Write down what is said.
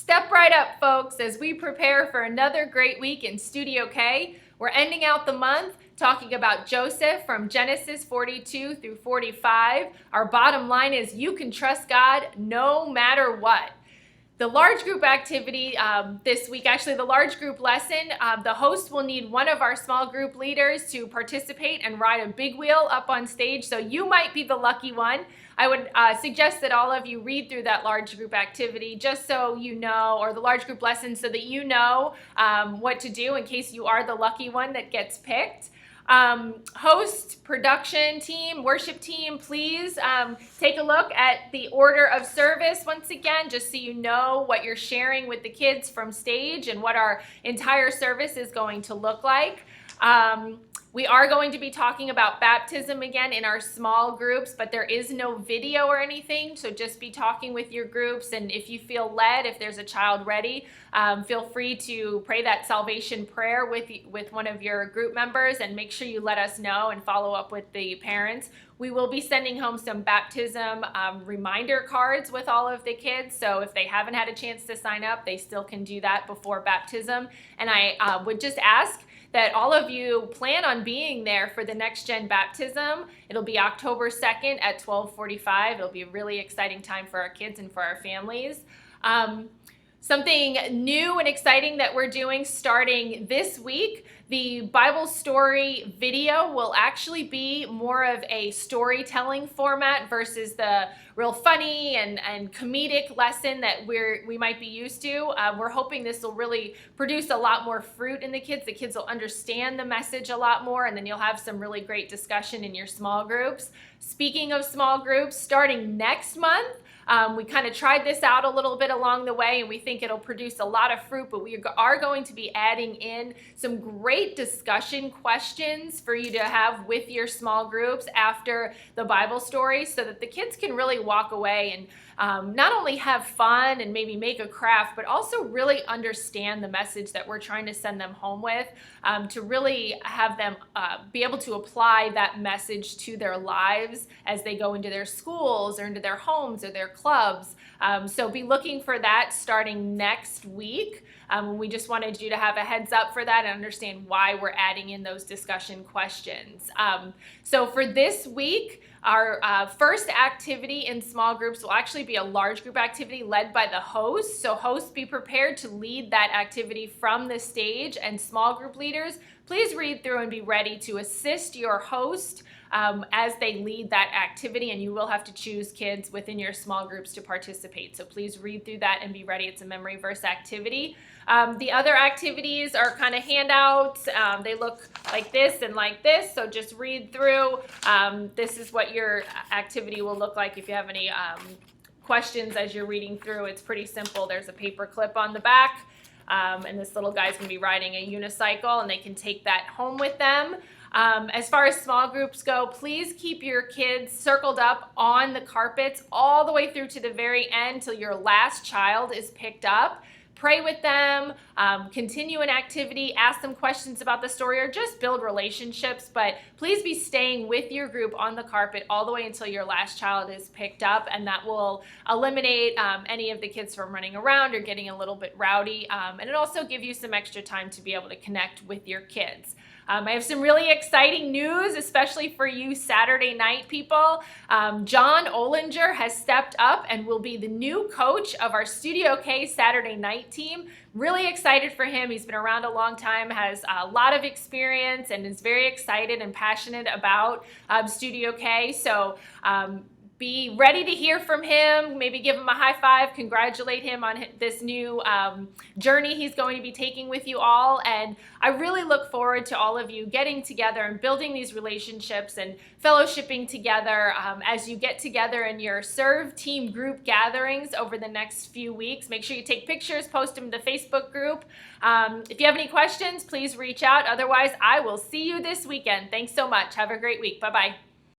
Step right up, folks, as we prepare for another great week in Studio K. We're ending out the month talking about Joseph from Genesis 42 through 45. Our bottom line is you can trust God no matter what. The large group activity this week, actually the large group lesson, the host will need one of our small group leaders to participate and ride a big wheel up on stage. So you might be the lucky one. I would suggest that all of you read through that large group activity just so you know, or the large group lesson so that you know what to do in case you are the lucky one that gets picked. Host, production team, worship team, please take a look at the order of service once again, just so you know what you're sharing with the kids from stage and what our entire service is going to look like. We are going to be talking about baptism again in our small groups, but there is no video or anything, so just be talking with your groups, and if you feel led, if there's a child ready, feel free to pray that salvation prayer with one of your group members, and make sure you let us know and follow up with the parents. We will be sending home some baptism reminder cards with all of the kids, so if they haven't had a chance to sign up, they still can do that before baptism, and I would just ask that all of you plan on being there for the Next Gen baptism. It'll be October 2nd at 12:45. It'll be a really exciting time for our kids and for our families. Something new and exciting that we're doing starting this week, the Bible story video will actually be more of a storytelling format versus the real funny and comedic lesson that we might be used to. We're hoping this will really produce a lot more fruit in the kids. The kids will understand the message a lot more, and then you'll have some really great discussion in your small groups. Speaking of small groups, starting next month, we kind of tried this out a little bit along the way, and we think it'll produce a lot of fruit, but we are going to be adding in some great discussion questions for you to have with your small groups after the Bible story so that the kids can really walk away and not only have fun and maybe make a craft, but also really understand the message that we're trying to send them home with, to really have them be able to apply that message to their lives as they go into their schools or into their homes or their clubs. So be looking for that starting next week. We just wanted you to have a heads up for that and understand why we're adding in those discussion questions. So for this week, our first activity in small groups will actually be a large group activity led by the host. So hosts, be prepared to lead that activity from the stage, and small group leaders, please read through and be ready to assist your host as they lead that activity, and you will have to choose kids within your small groups to participate. So please read through that and be ready. It's a memory verse activity. The other activities are kind of handouts. They look like this and like this, so just read through. This is what your activity will look like if you have any questions as you're reading through. It's pretty simple. There's a paper clip on the back, and this little guy's going to be riding a unicycle, and they can take that home with them. As far as small groups go, please keep your kids circled up on the carpets all the way through to the very end till your last child is picked up. Pray with them, continue an activity, ask them questions about the story, or just build relationships. But please be staying with your group on the carpet all the way until your last child is picked up, and that will eliminate any of the kids from running around or getting a little bit rowdy. And it also give you some extra time to be able to connect with your kids. I have some really exciting news, especially for you Saturday night people. John Olinger has stepped up and will be the new coach of our Studio K Saturday night team. Really excited for him. He's been around a long time, has a lot of experience, and is very excited and passionate about Studio K. So be ready to hear from him, maybe give him a high five, congratulate him on this new journey he's going to be taking with you all. And I really look forward to all of you getting together and building these relationships and fellowshipping together as you get together in your Serve Team group gatherings over the next few weeks. Make sure you take pictures, post them to the Facebook group. If you have any questions, please reach out. Otherwise, I will see you this weekend. Thanks so much. Have a great week. Bye-bye.